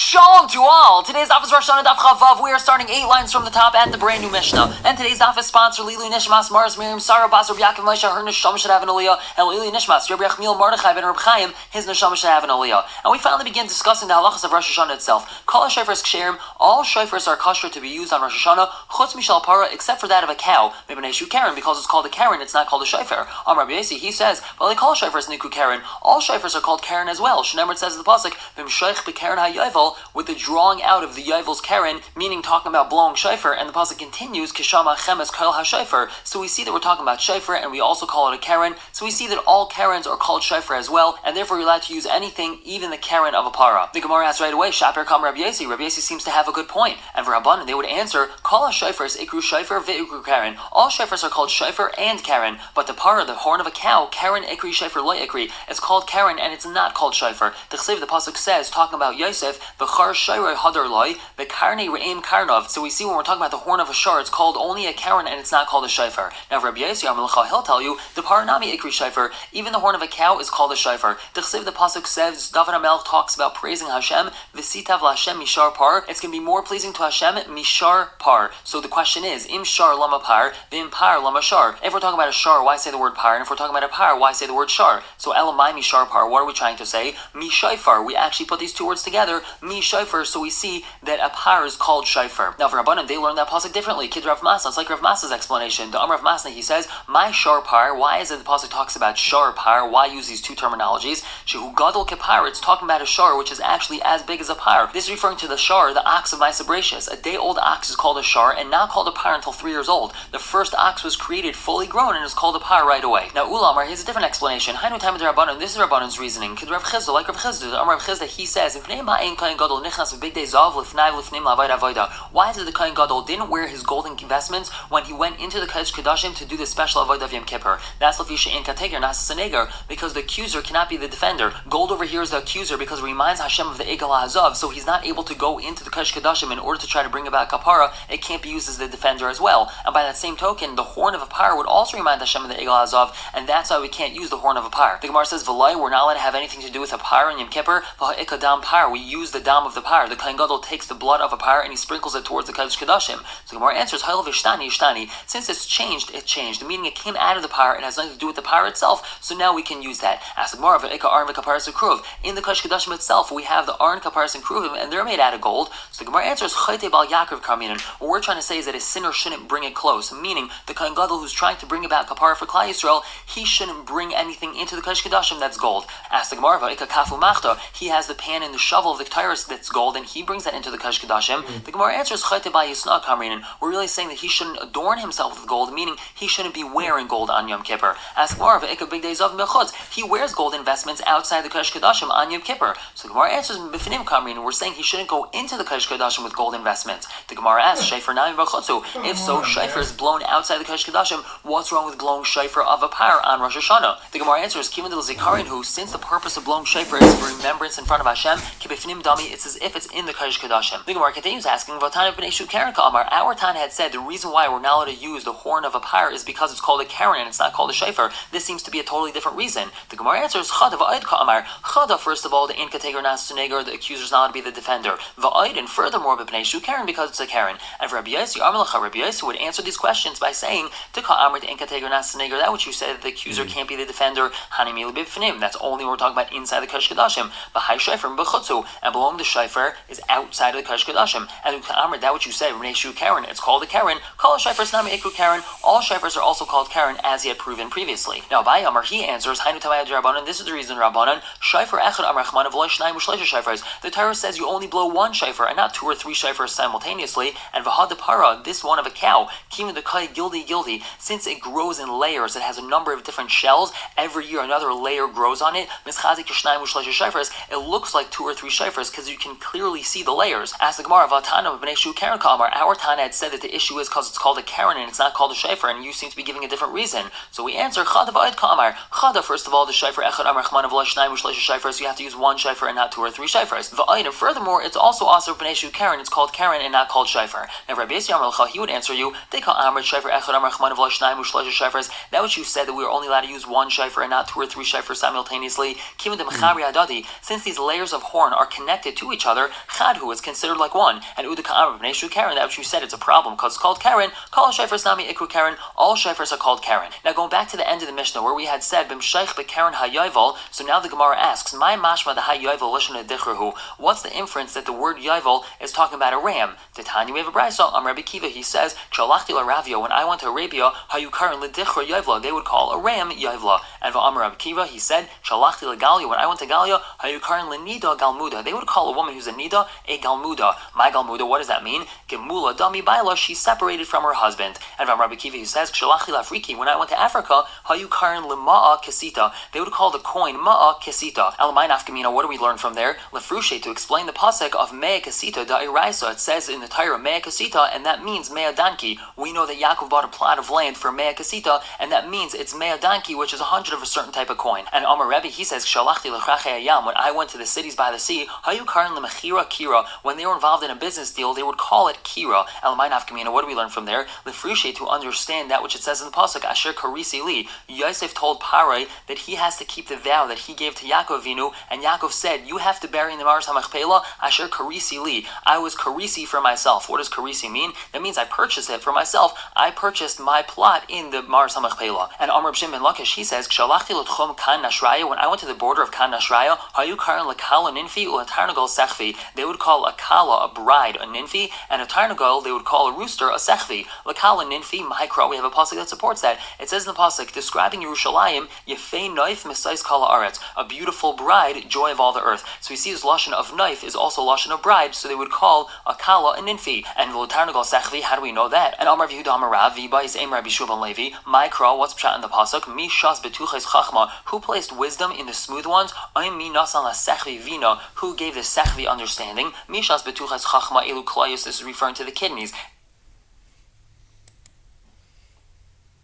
Shalom to all! Today's daf is Rosh Hashanah Daf Chavav. We are starting 8 lines from the top at the brand new Mishnah. And today's daf is sponsored Lilu Nishmas Mars Miriam Sarah Bas Rabbi Yaakov Moshe her neshama should have an aliyah, and Lilu Nishmas Rabbi Yachmiel Mordechai ben Reb Chaim his neshama should have an aliyah. And we finally begin discussing the halachas of Rosh Hashanah itself. Kol shofars ksherim, all shofars are kosher to be used on Rosh Hashanah, chutz mishal para, except for that of a cow. Maybe Neshu Karen, because it's called a Karen, it's not called a shofar. Rabbi Yasi, he says, well, they call shofars Niku Karen. All shofars are called Karen as well. Shneimar says in the pasuk, V'mshoich b'Karen haYovel, with the drawing out of the Yovel's Karen, meaning talking about blowing shofar, and the pasuk continues, Kishama chemes kol ha-shofar. So we see that we're talking about shofar, and we also call it a Karen. So we see that all Karens are called shofar as well, and therefore you're allowed to use anything, even the Karen of a para. The Gemara asks right away, Shaper kam Rabbi Yasi. Rabbi Yasi seems to have a good point. And for Rabban, they would answer, Kol ha-shofars ikru shofar ve'ikru Karen. All shofars are called shofar and Karen, but the para, the horn of a cow, Karen ikri shofar lo ikri, it's called Karen and it's not called shofar. The pasuk says, talking about Yosef, B'char shoyrei hadar loy, the karnei re'im karnov. So we see when we're talking about the horn of a shar, it's called only a Karen and it's not called a shofar. Now Rabbi Yossi he'll tell you, the paranami ikri shofar, even the horn of a cow is called a shofar. The pasuk says, David HaMelech talks about praising Hashem, V'sitav l'Hashem mishar par, it's going to be more pleasing to Hashem, mishar par. So the question is, im shar lama par, v'im par lama shar. If we're talking about a shar, why say the word par? And if we're talking about a par, why say the word shar? So elamai mishar par, what are we trying to say? Mi shofar, we actually put these two words together, mi shofar, so we see that a par is called shofar. Now for Rabbanan, they learned that pasuk differently. Kid Rav Masna, it's like Rav Masna's explanation. The Rav Masna, he says, my shar par, why is it the pasuk talks about shar par? Why use these two terminologies? Shehu gadol kepar, it's talking about a shar, which is actually as big as a par. This is referring to the shar, the ox of Maaseh Bereshis. A day-old ox is called a shar, and not called a par until 3 years old. The first ox was created fully grown and is called a par right away. Now Ulamar, here's a different explanation. Hainu time of the Rabbanan, this is Rabbanan's reasoning. Kid Rav Chizda, like Rav Chizda, the Rav Chizda, he says, why is it the Kohen Gadol didn't wear his golden vestments when he went into the Kodesh Kodashim to do the special avodah of Yom Kippur? That's Lafisha in Kateger, not Sanegar, because the accuser cannot be the defender. Gold over here is the accuser because it reminds Hashem of the Egel HaZav, so he's not able to go into the Kodesh Kodashim in order to try to bring about kapara. It can't be used as the defender as well. And by that same token, the horn of a par would also remind Hashem of the Egel HaZav, and that's why we can't use the horn of a par. The Gemara says, V'lai, we're not allowed to have anything to do with a par in Yom Kippur. V'ha'ikadam par, we use the dam of the par. The Kohen Gadol takes the blood of a par and he sprinkles it towards the Kodesh Kodashim. So the Gemara answers, Ha'il v'shtani ishtani. Since it's changed, it changed. Meaning it came out of the par, it has nothing to do with the par itself, so now we can use that. Ask the Gemara, V'ika arn v'kaparas v'kruv. In the Kodesh Kodashim itself, we have the arn, kaparas, and kruvim, and they're made out of gold. So the Gemara answers, Chayte bal Yaakov karminan. What we're trying to say is that a sinner shouldn't bring it close. Meaning, the Kohen Gadol who's trying to bring about kapara for Klal Yisrael, he shouldn't bring anything into the Kodesh Kodashim that's gold. Ask the Gemara, V'ika kafu machta. He has the pan and the shovel of the Ketairos that's gold, and he brings that into the Kodesh Kodashim. The Gemara answers, Chayte bal Yisna karminan. We're really saying that he shouldn't adorn himself with gold, meaning he shouldn't be wearing gold on Yom Kippur. Ask the Gemara, V'ika big days of mechutz. He wears gold investments outside the Kodesh Kodashim on Yom Kippur. So the Gemara answers, B'finim karminan. We're saying he shouldn't go into the Kodesh Kodashim with gold investments. The Gemara asks, Shofar nami b'chutzu. If so, shofar is blown outside the Kodesh Kodashim. What's wrong with blowing shofar of a par on Rosh Hashanah? The Gemara answers, Kivan del Zecharia, who since the purpose of blowing shofar is for remembrance in front of Hashem, kibifnim dami, it's as if it's in the Kodesh Kodashim. The Gemara continues asking, Vatana b'nei shu Karen ka'amar. Our Tana had said the reason why we're not allowed to use the horn of a par is because it's called a Karen and it's not called a shofar. This seems to be a totally different reason. The Gemara answers, Chada v'ayid ka'amar. Chada, first of all, the in kateger nas sunegar, the accuser is not allowed to be the defender. V'ayid, and furthermore, b'nei shu Karen, because it's a Karen. And for Rabbi Yossi, Rabbi Yossi would answer these questions by saying, that which you said that the accuser can't be the defender, that's only when we're talking about inside the Kodesh Kodashim. And belonging the shofar is outside of the Kodesh Kodashim. And that which you said, Karen, it's called a Karen. All shofars are also called Karen, as he had proven previously. Now, by Amar, he answers, this is the reason, Rabbanan, the Torah says you only blow one shofar and not 2 or 3 shofars simultaneously. And Vahad this one of a cow, Kim the Kai gildi, since it grows in layers, it has a number of different shells. Every year another layer grows on it. It looks like 2 or 3 shofars because you can clearly see the layers. Ask the Gemara, our Tana had said that the issue is because it's called a Karen and it's not called a shofar, and you seem to be giving a different reason. So we answer, Chada, first of all, the shofar echad amar chman of shofar, so you have to use 1 shofar and not 2 or 3 shofars. And furthermore, it's also b'nei shu Karen, it's called Karen and not called shofar. Now Rabbi Yossi, he would answer you, that which you said that we were only allowed to use 1 shofar and not 2 or 3 shofars simultaneously, since these layers of horn are connected to each other, Chadhu is considered like one, and Udaka Amr B'nei Shu Karen, that which you said it's a problem because it's called Karen, Kol Shefers Nami Ikru Karen, all Shefers are called Karen. Now going back to the end of the Mishnah where we had said B'mshaych B'Karen HaYovel, so now the Gemara asks, My mashma the HaYovel Lishon Dichrahu, what's the inference that the word Yovel is talking about a ram? Titani we have a brayso, Rabbi Kiva, he says, Shalachti LaRavia, when I went to Arabia, Hayukaran L'Dichra Yovla, they would call a ram Yovla. And V'amar Rabbi Kiva, he said, Shalachti LaGalia, when I went to Galia, Hayukaran L'Nida Galmuda, they would call a woman who's a Nida a Galmuda. My Galmuda, what does that mean? Gemula Dami Baila, she's separated from her husband. And V'amar Rabbi Kiva, he says, Shalachti L'Afriki, when I went to Africa, Hayukaran L'Ma'a Kesita, they would call the coin Ma'a Kesita. Alamai Nafkamina, what do we learn from there? Lefrushe, to explain the pasuk of Mea Kesita da Iraisa, it says in the Torah Mea Kesita, and that means Mea Danki. We know that Yaakov bought a plot of land for Mea Kesita, and that means it's Mea Danki, which is 100 of a certain type of coin. And Amar Rebbe, he says, Shalachti l'chrache ayam, when I went to the cities by the sea, Hayu karin l'mechira kira, when they were involved in a business deal, they would call it kira. Elamai nafkamina, what do we learn from there? Lefrushe, to understand that which it says in the pasuk, Asher karisi li, Yosef told Parai that he has to keep the vow that he gave to Yaakov Avinu, and Yaakov said, you have to bury in the Maris HaMachpelah, Asher karisi li, I was karisi for myself. What does karisi mean? That means I purchased it for myself. I purchased my plot in the Maris HaMachpelah. And Amr B'Shem Ben Lakish, he says, Kshalachti l'tchum kan nashraya, when I went to the border of kan nashraya, hayu karan l'kala ninfi u'atarnagol sechvi, they would call a kala, a bride, a ninfi, and a tarnagol, they would call a rooster, a sechvi. L'kala ninfi, ma'ikra, we have a pasuk that supports that. It says in the pasuk, describing Yerushalayim, yefei noif misais kala aretz, a beautiful bride, joy of all the earth. So we see this lashon of knife is also lashon of bride, so they would call a kala a ninfi. And l'tarnagol sechvi, how do we know that? And Amar Yehuda Amar Rav, Yiba is Aim Rabbi Shuban Levi, Ma'ikra, what's pshat in the pasuk? Mi shas betuches chachma, who placed wisdom in the smooth ones? Oim mi nasan la sechvi vina, who gave the sechvi understanding? Mi shas betuches chachma elu klayus, this is referring to the kidneys.